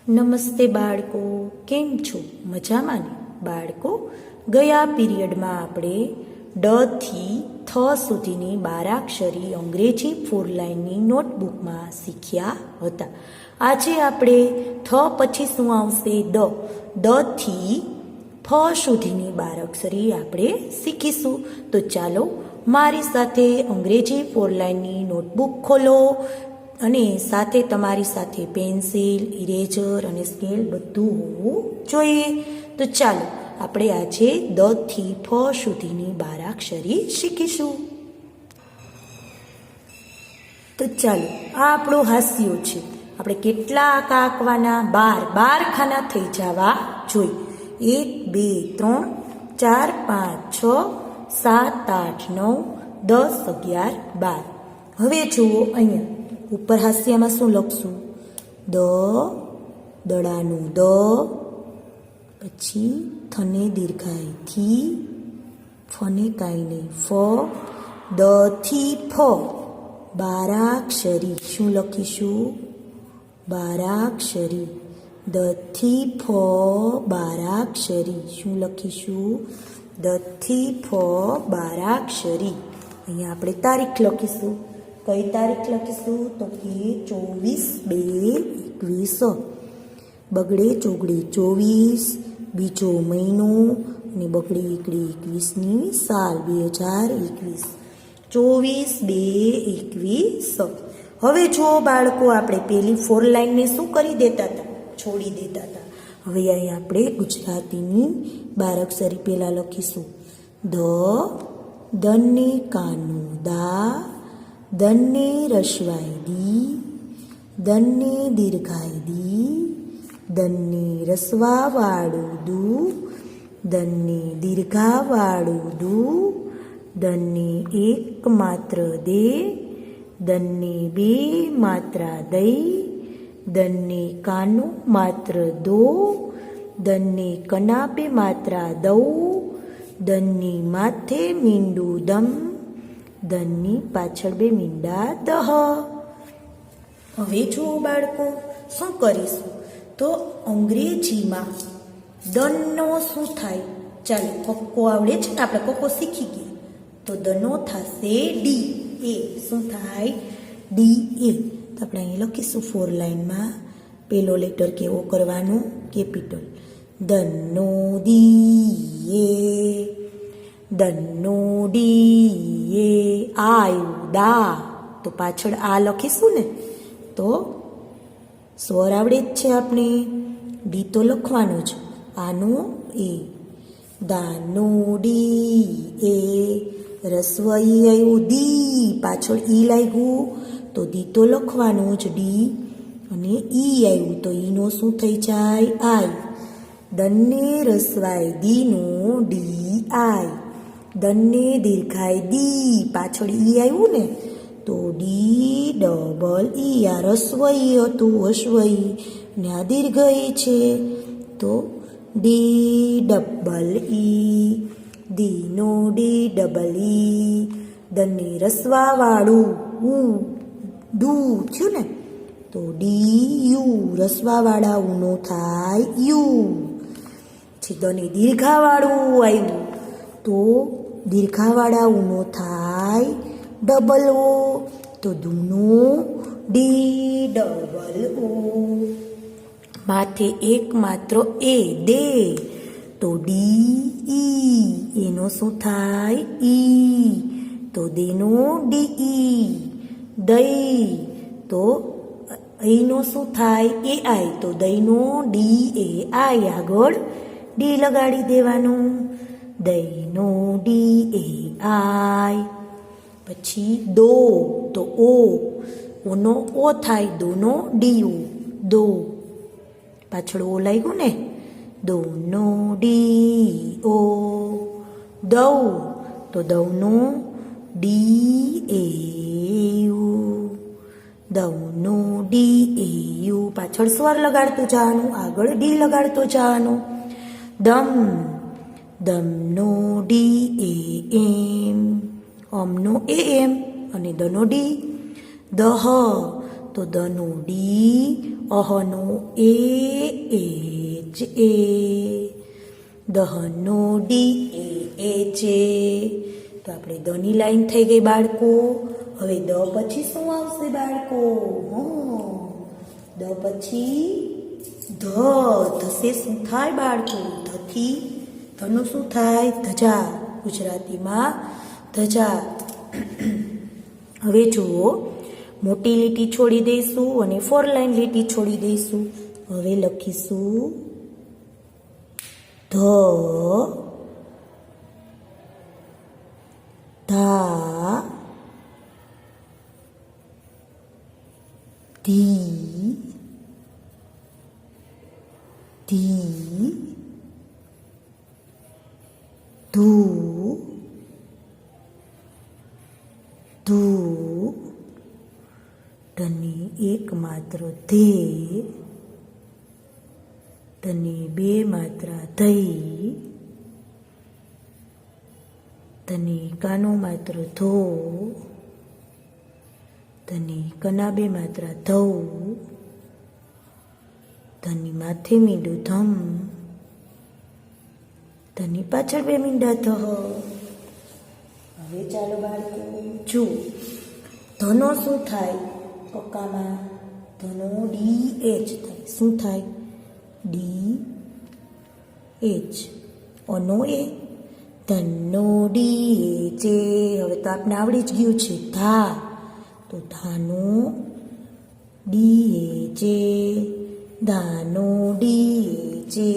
નમસ્તે બાળકો, કેમ છો? મજામાં ને? બાળકો, ગયા પીરિયડમાં આપણે ડ થી થ સુધીની બારાક્ષરી અંગ્રેજી 4 લાઇનની નોટબુકમાં શીખ્યા હતા. આજે આપણે થ પછી શું આવશે? દ થી ફ સુધીની બારાક્ષરી આપણે શીખીશું. તો ચાલો મારી સાથે અંગ્રેજી 4 લાઇનની નોટબુક ખોલો અને સાથે તમારી સાથે પેન્સિલ, ઇરેઝર અને સ્કેલ બધું હોવું જોઈએ. તો ચાલો આપણે આજે દ થી ફ સુધીની બારાક્ષરી શીખીશું. તો ચાલો, આ આપણો હાસ્યો છે. આપણે કેટલા કાકવાના? 12 ખાના થઈ જવા જોઈએ. 1 2 3 4 5 6 7 8 9 10 11 12. હવે જુઓ અહીંયા ઉપર હાસ્યામાં શું લખશું? દ, દડાનું દ, પછી થને દીર્ઘાય થી, ફને કાંઈ નહીં ફ, દ થી ફ બારાક્ષરી. શું લખીશું? બારાક્ષરી. દ થી ફ બારાક્ષરી. શું લખીશું? દ થી ફ બારાક્ષરી. અહીંયા આપણે તારીખ લખીશું. કઈ તારીખ લખીશું? તો કે 24/2/21. બગડે ચોગડે 24, બીજો મહિનો, અને બગડે એકડે 21ની સાલ 2021. 24/2/21. હવે જો બાળકો, આપણે પેલી 4 લાઈનને શું કરી દેતા હતા? છોડી દેતા હતા. હવે અહીં આપણે ગુજરાતીની બારાક્ષરી પહેલા લખીશું. દ, દને કાનું દા, દને રસવાય દી, દને દીર્ઘાય દી, દને રસવાવાળું દુ, દને દીર્ઘાવાળું દુ, દને એક માત્ર દે, દને બે માત્રા દઈ, દને કાનું માત્ર દો, દને કના બે માત્રા દઉં, દનની માથે મીંડું દમ, દનની પાછળ બે મીંડા દહ. હવે જુઓ બાળકો, શું કરીશું? તો અંગ્રેજીમાં દનનો શું થાય? ચાલો, કક્કો આવડે છે ને, આપણે કક્કો શીખી ગયા. તો દનો થશે ડી એ. શું થાય? ડી એ. તો આપણે અહીં લખીશું 4 લાઈનમાં. પેલો લેટર કેવો કરવાનો? કેપિટલ. દનો દી એ, દનો ડી એ. આયુ દા, તો પાછળ આ લખીશું ને. તો સ્વર આવડે જ છે આપણે. ડી તો લખવાનો જ. આનો એ. દાનો ડી એ. રસવઈ આવ્યું દી, પાછળ ઈ લાગ્યું તો દી તો લખવાનું જ ડી. અને ઈ આવ્યું તો ઈનો શું થઈ જાય? આય. દનને રસવાય દીનો ડી આય. દનને દીર્ઘાય દી, પાછળ ઈ આવ્યું ને તો ડી ડબલ ઈ. આ રસવઈ હતું, હસવઈ, ને આ દીર્ઘઈ છે તો ડી ડબલ ઈ. દીનો ડી ડબલ ઈ. દનને રસવાવાળું દુ થયું ને તો ડી યુ. રસવાવાળા ઉનો થાય યુ. દને દીર્ઘાવાળું આવ્યું તો દીર્ઘાવાળા ઉનો થાય ડબલ ઓ. તો દૂનો ડી ડબલ ઓ. માથે એક માત્ર એ દે તો ડી ઈ. એનો શું થાય? ઈ. તો દેનો ડી ઈ. દઈ તો અહીંનો શું થાય? એ આય. તો દઈનો ડી એ આય. આગળ ડી લગાડી દેવાનું. દઈનો ડી એ આય. પછી દો તો ઓ. ઓનો ઓ થાય. દોનો ડી ઓ. દો, પાછળ ઓ લાગ્યું ને. દોનો ડી ઓ. દઉ તો દઉનો ડી એ યુ. દઉનો ડી એ યુ. પાછળ સ્વર લગાડતું જવાનું, આગળ ડી લગાડતું જવાનું. દમ, દમનો ડી એ એમ. અમનો એ એમ અને દનો ડી. દહ તો દનો ડી, અહનો એ એચ એ, દહનો ડી એ એચ એ. તો આપણે દની લાઈન થઈ ગઈ બાળકો. હવે દ પછી શું આવશે બાળકો? દ પછી ધસે શું થાય બાળકો? ધથી ધનું શું થાય? ધજા. ગુજરાતીમાં ધજા. હવે જુઓ, મોટી લીટી છોડી દઈશું અને 4 લાઈન લીટી છોડી દઈશું. હવે લખીશું ધ, ધા, ધી, ધી, ધૂ, ધૂ, ધની એક માત્ર ધે, ધની બે માત્રા ધઈ, ધની કાનો માત્ર ધો, ધની કના બે માત્રા ધૌ, ધની માથે મીંડું ધમ, ધની પાછળ બે મીંડા ધ. હવે ચાલો બાળકો જો ધનો શું થાય? કક્કામાં ધનો ડી એચ થાય. શું થાય? D H. અનો એ ધનો ડી એચ એ. હવે તો આપણે આવડી જ ગયું છે ધા. તો ધાનો ડી એચ એ, ધાનો ડી એચ એ.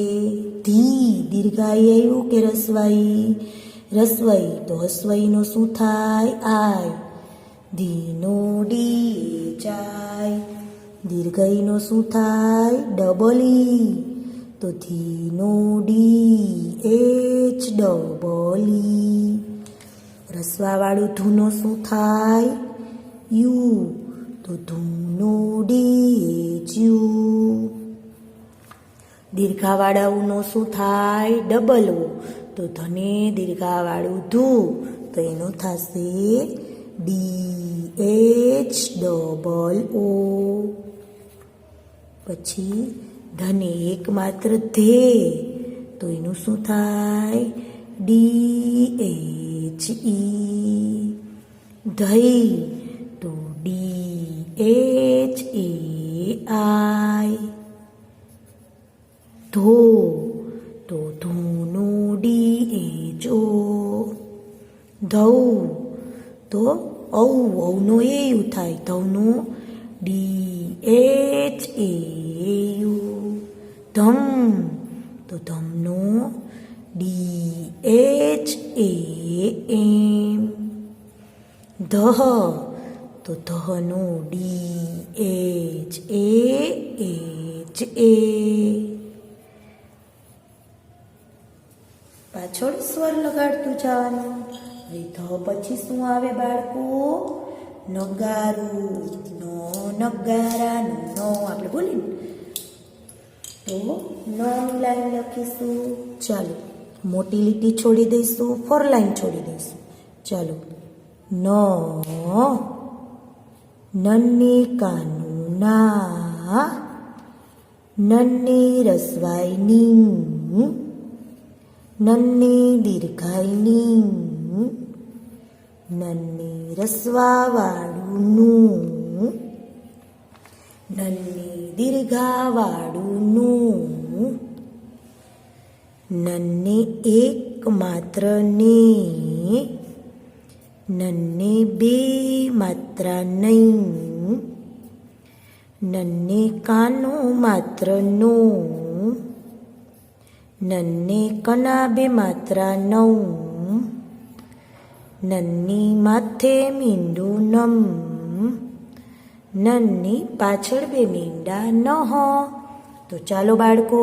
ધી દીર્ઘાઈ આવ્યું કે રસવાઈ? રસવાઈ. તો હસવાઈનો શું થાય? આય. ધીનો ડી એચ આય. દીર્ઘઈનો શું થાય? Double E. તો ધીનો ડી એચ ડબલ ઈ. રસવાવાળું ધૂનો શું થાય? યુ. તો ધૂનો ડી એચ યુ. દીર્ઘાવાળાનો શું થાય? Double O. તો ધને દીર્ઘાવાળું ધૂ. તો એનું થશે ડી એચ ડબલ ઓ. પછી ધને એક માત્ર ધે. તો એનું શું થાય? D H I. ધઈ. તો ડી એચ એ આઈ. ધો. તો ધોનો ડી એચ ઓ. ધૌ. તો ઔ. ઔનો એ યુ થાય. ધૌનો ડી એચ એ યુ. ધમ. તો ધમનો ડી એચ એ એમ. ધહ. તો ધનો D H A H A. પાછળ સ્વર લગાડતું જવાનું. હવે ધ પછી શું આવે બાળકો? નગારું. નગારાનું ન આપણે બોલીએ તો નની લાઈન લખીશું. ચાલો મોટી લીટી છોડી દઈશું, 4 લાઈન છોડી દઈશું. ચાલો નન્ની કાનું ના, નન્ની રસવાઈ ની, નન્ની દીર્ઘાઈ ની, નન્ની રસવાવાળું નું, નન્ની દીર્ઘાવાળું નું, નન્ને એક માત્ર ને, નન્ને બે માત્રા નહીં, નન્ને કાનો માત્ર નો, નન્ને કના બે માત્રા નૌ, નન્ની માથે મીંડું નમ, નન્ની પાછળ બે મીંડા નહ. તો ચાલો બાળકો,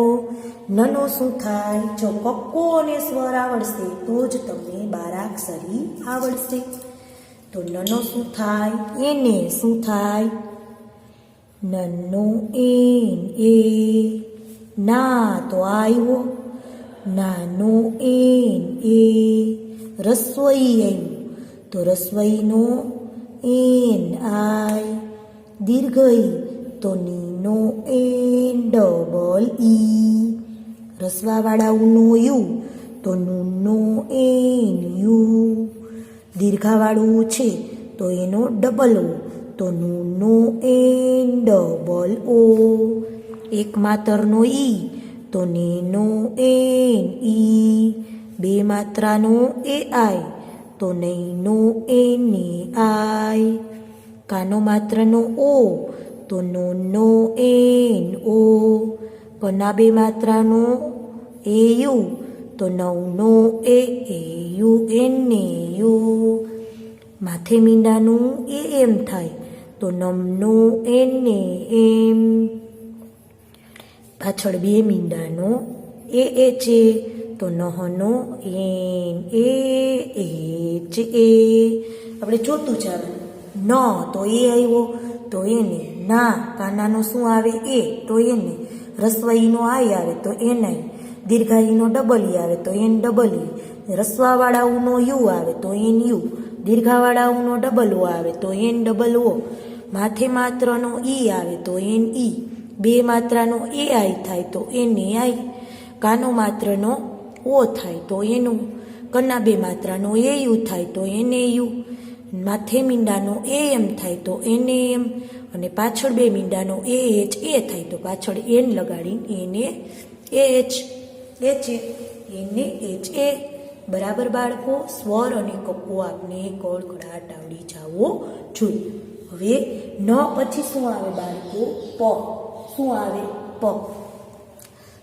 નનો શું થાય? જો કક્કો અને સ્વર આવડશે તો જ તમને બારાક્ષરી આવડશે. તો નનો શું થાય? એને શું થાય? નન્નો એન એ, ના તો આવ્યો, નાનો એન એ, રસોઈ આવ્યું તો રસોઈનો એન આય, દીર્ઘઈ તો ની નો N double E, રસવાવાળા Uno you તો નો એન યુ, દીર્ઘાવાળું છે તો એનો ડબલ ઓ તો નો એન ડબલ ઓ, એક માત્રનો ઈ તો નો એન ઈ, બે માત્રાનો એ આઈ તો નો એન ને આઈ, કાનો માત્રનો ઓ તો નો એન ઓ, કના બે માત્રાનો એ યુ તો નો એ યુ એન ને યુ, માથે મીંડાનું એ એમ થાય તો નમનો એન ને એમ, પાછળ બે મીંડાનો એ છે તો નહનો એન એ એચ એ, આપણે જોતું જવાનું, ન તો એ આવ્યો તો એને, ના કાનાનો શું આવે એ તો એને, રસવાઈનો આઈ આવે તો એનાઈ, દીર્ઘાઈનો ડબલ ઈ આવે તો N double E, રસવાવાળા Uno you આવે તો એન યુ, દીર્ઘાવાળા ઉનો ડબલ ઓ આવે તો એન ડબલ ઓ, માથે માત્રનો ઈ આવે તો એન ઈ, બે માત્રાનો એ આઈ થાય તો એને આઈ, કાનો માત્રનો ઓ થાય તો એનું, કના બે માત્રાનો એ યુ થાય તો એને યુ, માથે મીંડાનો એ એમ થાય તો એને એમ, અને પાછળ બે મીંડાનો એ એચ એ થાય તો પાછળ એન લગાડીને એને એચ એ એને એચ એ. બરાબર બાળકો, સ્વર અને કપ્પો આપને કળકળાટ આવડી જવો જોઈએ. હવે ન પછી શું આવે બાળકો? પ. શું આવે? પ.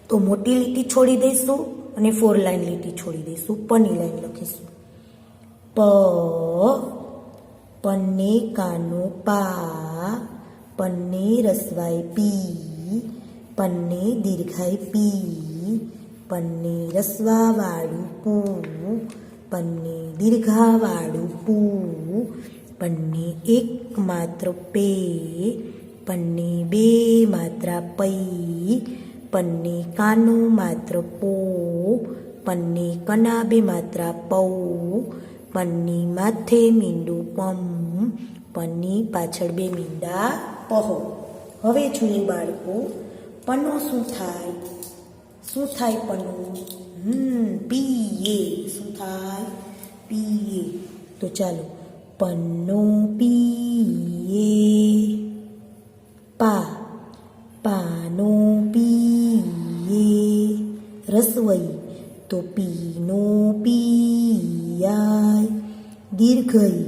તો મોટી લીટી છોડી દઈશું અને 4 લાઈન લીટી છોડી દઈશું. પની લાઈન લખીશું. પ, પન્ને કાનો પા, પન્ને રસવાઈ પી, પન્ને દીર્ઘાઈ પી, પન્ને રસવાવાળું પૂ, પન્ને દીર્ઘાવાળું પૂ, પન્ને એક માત્ર પે, પન્ને બે માત્રા પૈ, પન્ને કાનો માત્ર પો, પન્ને કના બે માત્રા પૌ, પન્ની માથે મીંડું પમ, પન્ની પાછળ બે મીંડા પહો. હવે જોઈએ બાળકો, પનો શું થાય? શું થાય પનું? પીએ. શું થાય? પીએ. તો ચાલો, પન્નો પીએ. પા, પાનો પીએ. રસવઈ તો પીનો પીયાય. દીર્ઘઈ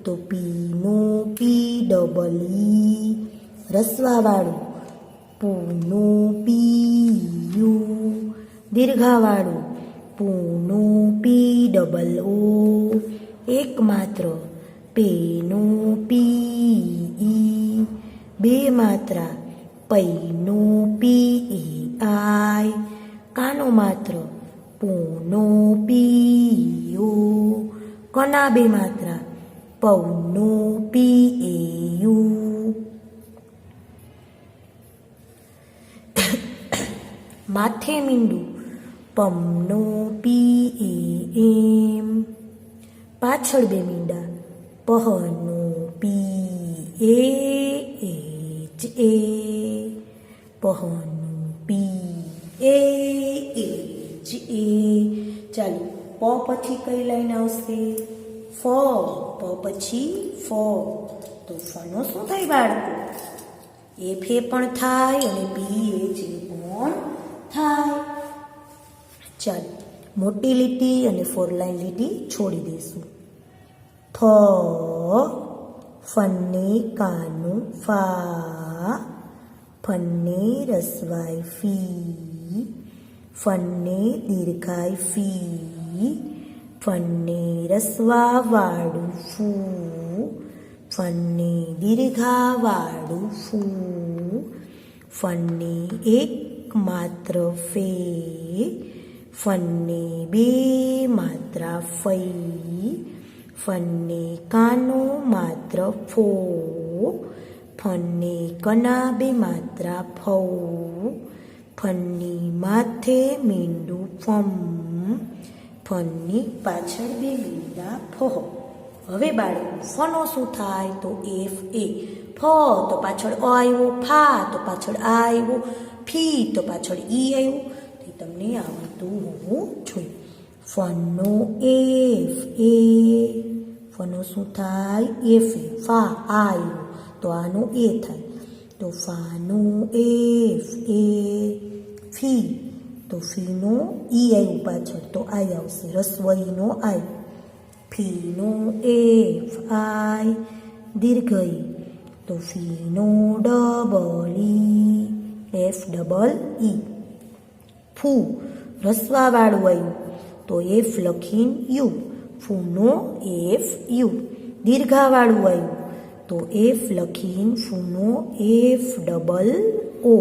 તો પીનો પી ડબલી. રસવાવાળું પૂનો પીયું. દીર્ઘાવાળું પૂનો પી ડબલ ઓ. એક માત્ર પેનો પી. બે માત્રા પૈનો પી આય. કાનો માત્ર પૂનો પીયો. કના બે માત્રા પૌનો પીએયું. માથે મીંડું પમનો પી એમ. પાછળ બે મીંડા પહનો પી એચ એ. પહનો પી એચ એ. ચાલો, પ પછી કઈ લાઈન આવશે? ફ. પ પછી ફ. તો ફનો શું થાય બાળકો? એફ એ પણ થાય અને પી એચ એ પણ થાય. ચાલો, મોટી લીટી અને 4 લાઈન લીટી છોડી દઈશું. ફ, ફન્ને કાનું ફા, ફન્ને રસવાઈ ફી, ફન્ને દીર્ઘાઈ ફી, ફન્ને રસવાવાળું ફૂ, ફન્ને દીર્ઘાવાળું ફૂ, ફન્ને એક માત્ર ફે, ફન્ને બે માત્રા ફઈ, ફન્ને કાનો માત્ર ફો, ફન્ને કના બે માત્રા ફૌ, ફન્ની માથે મીંડું ફમ, ફન્ની પાછળ બે મીંડા ફો. હવે બાળકો, ફનો શું થાય? તો એફ એ. ફ તો પાછળ અ આવ્યો, ફા તો પાછળ આ આવ્યો, ફી તો પાછળ ઈ આવ્યું. તો તમને આવડતું હોવું જોઈએ. ફનો એફ એ, ફનો શું થાય? એફ એ, ફા આ આવ્યો તો આનો એ થાય. તો ફાનો એફ એ, ફી તો ફીનો ઈ આવ્યું પાછળ તો આઈ આવશે, રસ્વઈનો આઈ. ફીનો એફ આઈ, દીર્ઘ ઈ તો ફીનો double E, F double E. ફૂ રસવાવાળું આવ્યું તો એફ લખીને યુ, ફૂનો એફ યુ. દીર્ઘાવાળું આવ્યું તો એફ લખીને ફૂનો એફ ડબલ ઓ.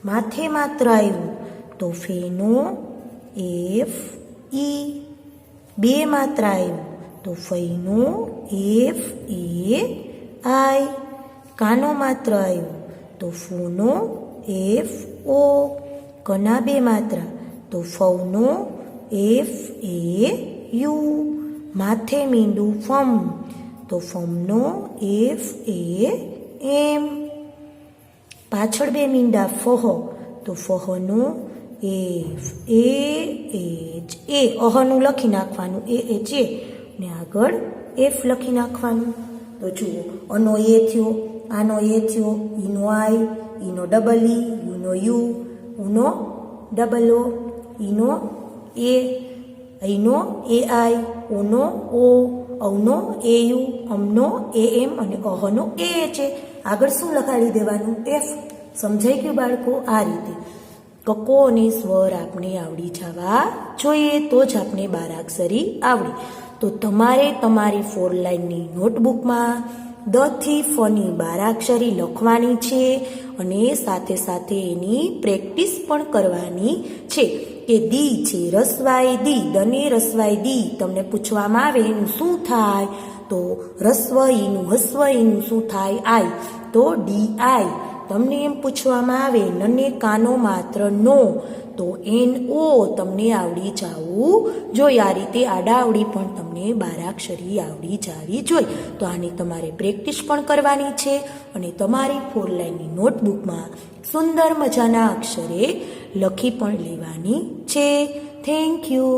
માથે માત્ર આવ્યું તો ફેનો એફ ઈ. બે માત્ર આવ્યું તો ફઈનો એફ એ આઈ. કાનો માત્ર આવ્યું તો ફૂનો એફ ઓ. કના બે માત્રા તો ફૌનો એફ એ યુ. માથે મીંડું ફમ તો ફમનો એફ એ એમ. પાછળ બે મીંડા ફહ તો ફહનો એફ એ એચ એ. અહનું લખી નાખવાનું એ એચ એ ને આગળ એફ લખી નાખવાનું. તો જુઓ અનો એ થયો, આનો એ થયો, ઈનો આઈ, ઈનો ડબલ ઈ, યુનો યુ, ઉનો ડબલ ઓ, ઈનો એ, અહીંનો એ આઈ, ઓનો ઓ, ઔનો એ યુ, અમનો એ એમ અને અહનો એ છે. આગળ શું લગાડી દેવાનું? એફ. સમજાઈ ગયું બાળકો? આ રીતે કકો અને સ્વર આપણે આવડી જવા જોઈએ તો જ આપણે બારાક્ષરી આવડે. તો તમારે તમારી 4 લાઇનની નોટબુકમાં દ થી ફની બારાક્ષરી લખવાની છે અને સાથે સાથે એની પ્રેક્ટિસ પણ કરવાની છે. કે દી છે રસવાઈ દી, દને રસવાઈ દી તમને પૂછવામાં આવે એનું શું થાય? તો રસ્વઈનું હસ્વઈનું શું થાય? આઈ તો ડી આઈ. તમને એમ પૂછવામાં આવે નને કાનો માત્ર નો તો એન ઓ તમને આવડી જવું જોઈએ. આ રીતે આડાવડી પણ તમને બારાક્ષરી આવડી જવી જોઈએ. તો આની તમારે પ્રેક્ટિસ પણ કરવાની છે અને તમારી 4 લાઇનની નોટબુકમાં સુંદર મજાના અક્ષરે લખી પણ લેવાની છે. Thank you.